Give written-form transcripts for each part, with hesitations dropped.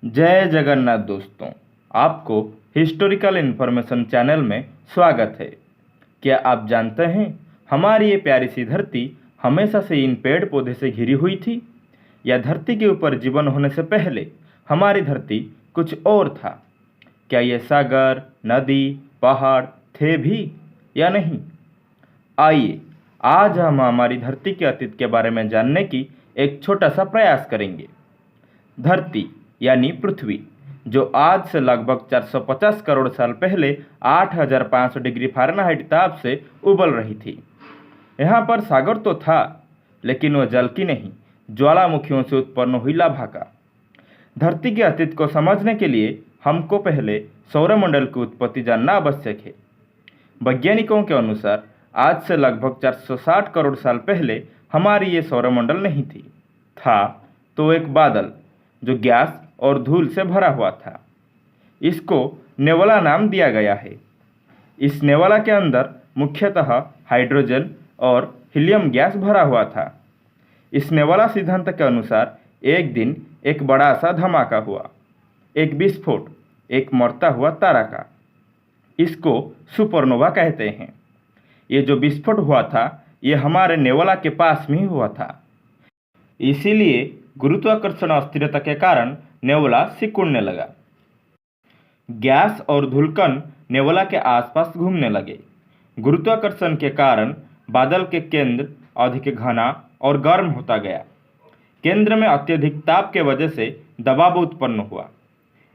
जय जगन्नाथ दोस्तों, आपको हिस्टोरिकल इन्फॉर्मेशन चैनल में स्वागत है। क्या आप जानते हैं हमारी ये प्यारी सी धरती हमेशा से इन पेड़ पौधे से घिरी हुई थी, या धरती के ऊपर जीवन होने से पहले हमारी धरती कुछ और था? क्या ये सागर, नदी, पहाड़ थे भी या नहीं? आइए आज हम हमारी धरती के अतीत के बारे में जानने की एक छोटा सा प्रयास करेंगे। धरती यानी पृथ्वी, जो आज से लगभग 450 करोड़ साल पहले 8500 डिग्री फ़ारेनहाइट ताप से उबल रही थी। यहाँ पर सागर तो था, लेकिन वह जल की नहीं, ज्वालामुखियों से उत्पन्न हुई लाभा का। धरती के अतीत को समझने के लिए हमको पहले सौरमंडल की उत्पत्ति जानना आवश्यक है। वैज्ञानिकों के अनुसार आज से लगभग 460 करोड़ साल पहले हमारी ये सौरमंडल नहीं थी। था तो एक बादल जो गैस और धूल से भरा हुआ था। इसको नेवला नाम दिया गया है। इस नेवला के अंदर मुख्यतः हाइड्रोजन और हीलियम गैस भरा हुआ था। इस नेवला सिद्धांत के अनुसार एक दिन एक बड़ा सा धमाका हुआ, एक विस्फोट, एक मरता हुआ तारा का। इसको सुपरनोवा कहते हैं। ये जो विस्फोट हुआ था, ये हमारे नेवला के पास में ही हुआ था। इसीलिए गुरुत्वाकर्षण अस्थिरता के कारण नेवला सिकुड़ने लगा। गैस और धूलकण नेवला के आसपास घूमने लगे। गुरुत्वाकर्षण के कारण बादल के केंद्र अधिक घना और गर्म होता गया। केंद्र में अत्यधिक ताप के वजह से दबाव उत्पन्न हुआ।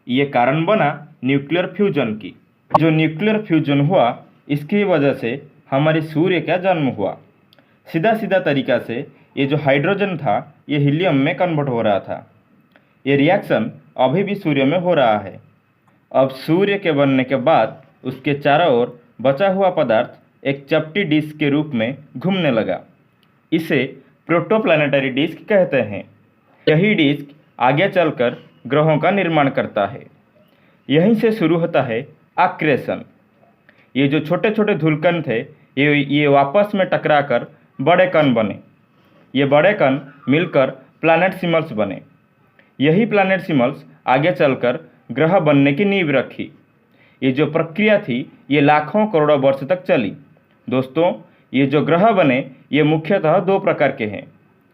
ये कारण बना न्यूक्लियर फ्यूजन की। जो न्यूक्लियर फ्यूजन हुआ, इसकी वजह से हमारे सूर्य का जन्म हुआ। सीधा सीधा तरीका से ये जो हाइड्रोजन था, ये हीलियम में कन्वर्ट हो रहा था। ये रिएक्शन अभी भी सूर्य में हो रहा है। अब सूर्य के बनने के बाद उसके चारों ओर बचा हुआ पदार्थ एक चपटी डिस्क के रूप में घूमने लगा। इसे प्रोटोप्लैनेटरी डिस्क कहते हैं। यही डिस्क आगे चलकर ग्रहों का निर्माण करता है। यहीं से शुरू होता है आक्रेशन। ये जो छोटे छोटे धूलकण थे, ये आपस में टकराकर बड़े कण बने। ये बड़े कण मिलकर प्लैनेट सिमल्स बने। यही प्लैनेट सिमल्स आगे चलकर ग्रह बनने की नींव रखी। ये जो प्रक्रिया थी, ये लाखों करोड़ों वर्ष तक चली। दोस्तों, ये जो ग्रह बने, ये मुख्यतः दो प्रकार के हैं।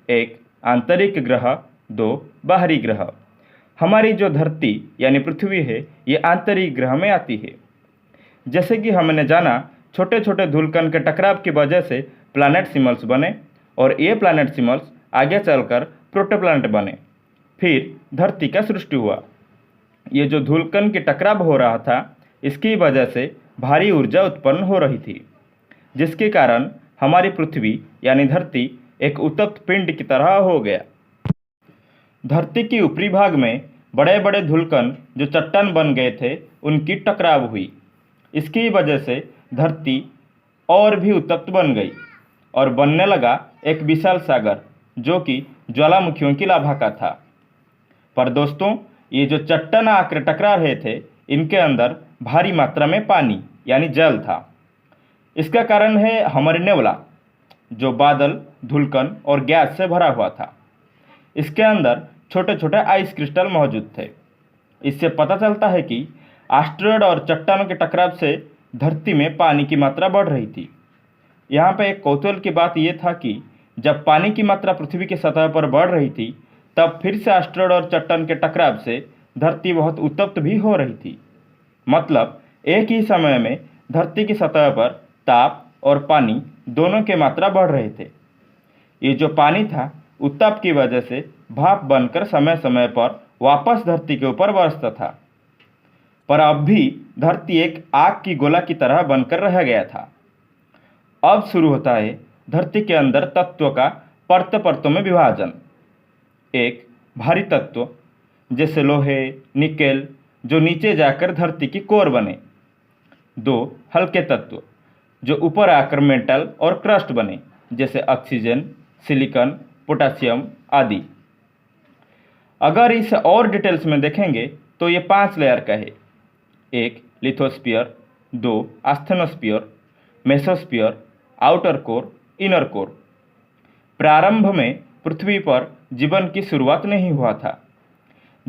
एक आंतरिक ग्रह, दो बाहरी ग्रह। हमारी जो धरती यानी पृथ्वी है, ये आंतरिक ग्रह में आती है। जैसे कि हमने जाना, छोटे छोटे धूलकण के टकराव की वजह से प्लैनेट सिमल्स बने, और ये प्लैनेट सिमल्स आगे चलकर प्रोटोप्लैनेट बने। फिर धरती का सृष्टि हुआ। ये जो धूलकण के टकराव हो रहा था, इसकी वजह से भारी ऊर्जा उत्पन्न हो रही थी, जिसके कारण हमारी पृथ्वी यानी धरती एक उत्तप्त पिंड की तरह हो गया। धरती के ऊपरी भाग में बड़े बड़े धूलकण जो चट्टान बन गए थे, उनकी टकराव हुई। इसकी वजह से धरती और भी उत्तप्त बन गई और बनने लगा एक विशाल सागर, जो कि ज्वालामुखियों की लाभा का था। पर दोस्तों, ये जो चट्टान आकर टकरा रहे थे, इनके अंदर भारी मात्रा में पानी यानी जल था। इसका कारण है हमारे नेवला, जो बादल, धूलकण और गैस से भरा हुआ था। इसके अंदर छोटे छोटे आइस क्रिस्टल मौजूद थे। इससे पता चलता है कि एस्टेरॉयड और चट्टानों के टकराव से धरती में पानी की मात्रा बढ़ रही थी। यहाँ पर एक कौतूहल की बात यह था कि जब पानी की मात्रा पृथ्वी की सतह पर बढ़ रही थी, तब फिर से एस्टेरॉयड और चट्टान के टकराव से धरती बहुत उत्तप्त भी हो रही थी। मतलब एक ही समय में धरती की सतह पर ताप और पानी दोनों की मात्रा बढ़ रहे थे। ये जो पानी था, उत्ताप की वजह से भाप बनकर समय समय पर वापस धरती के ऊपर बरसता था। पर अब भी धरती एक आग की गोला की तरह बनकर रह गया था। अब शुरू होता है धरती के अंदर तत्वों का परत परतों में विभाजन। एक भारी तत्व जैसे लोहे, निकेल, जो नीचे जाकर धरती की कोर बने। दो हल्के तत्व जो ऊपर आकर मेटल और क्रस्ट बने, जैसे ऑक्सीजन, सिलिकॉन, पोटेशियम आदि। अगर इसे और डिटेल्स में देखेंगे तो ये 5 लेयर का है। एक lithosphere, 2 asthenosphere, mesosphere, outer core, inner core. प्रारंभ में पृथ्वी पर जीवन की शुरुआत नहीं हुआ था।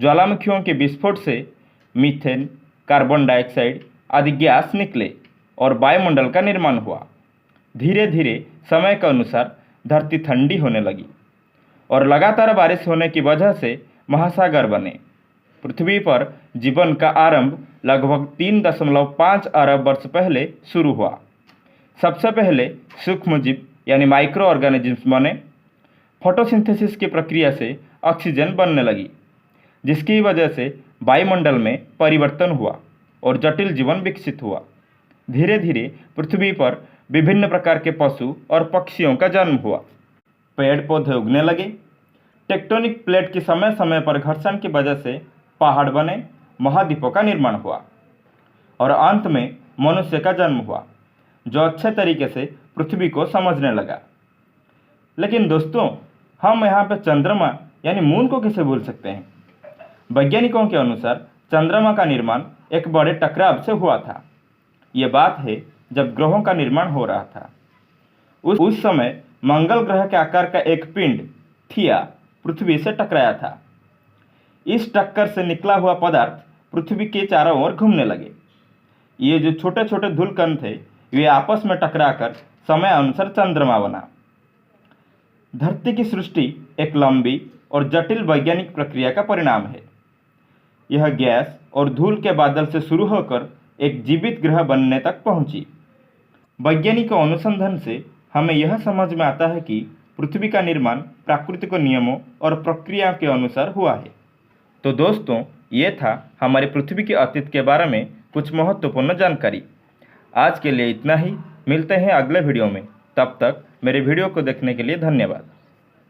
ज्वालामुखियों के विस्फोट से मीथेन, कार्बन डाइऑक्साइड आदि गैस निकले और वायुमंडल का निर्माण हुआ। धीरे धीरे समय के अनुसार धरती ठंडी होने लगी और लगातार बारिश होने की वजह से महासागर बने। पृथ्वी पर जीवन का आरंभ लगभग 3.5 अरब वर्ष पहले शुरू हुआ। सबसे पहले सूक्ष्मजीव यानी माइक्रो ऑर्गेनिजम्स बने। फोटोसिंथेसिस की प्रक्रिया से ऑक्सीजन बनने लगी, जिसकी वजह से वायुमंडल में परिवर्तन हुआ और जटिल जीवन विकसित हुआ। धीरे धीरे पृथ्वी पर विभिन्न प्रकार के पशु और पक्षियों का जन्म हुआ। पेड़ पौधे उगने लगे। टेक्टोनिक प्लेट की समय समय पर घर्षण की वजह से पहाड़ बने, महाद्वीपों का निर्माण हुआ और अंत में मनुष्य का जन्म हुआ, जो अच्छे तरीके से पृथ्वी को समझने लगा। लेकिन दोस्तों, हम यहाँ पे चंद्रमा यानी मून को कैसे भूल सकते हैं? वैज्ञानिकों के अनुसार चंद्रमा का निर्माण एक बड़े टकराव से हुआ था। ये बात है जब ग्रहों का निर्माण हो रहा था। उस समय मंगल ग्रह के आकार का एक पिंड थिया पृथ्वी से टकराया था। इस टक्कर से निकला हुआ पदार्थ पृथ्वी के चारों ओर घूमने लगे। ये जो छोटे छोटे धूलकण थे, वे आपस में टकराकर समय अनुसार चंद्रमा बना। धरती की सृष्टि एक लंबी और जटिल वैज्ञानिक प्रक्रिया का परिणाम है। यह गैस और धूल के बादल से शुरू होकर एक जीवित ग्रह बनने तक पहुंची। वैज्ञानिकों अनुसंधान से हमें यह समझ में आता है कि पृथ्वी का निर्माण प्राकृतिक नियमों और प्रक्रिया के अनुसार हुआ है। तो दोस्तों, ये था हमारी पृथ्वी के अतीत के बारे में कुछ महत्वपूर्ण जानकारी। आज के लिए इतना ही। मिलते हैं अगले वीडियो में। तब तक मेरे वीडियो को देखने के लिए धन्यवाद।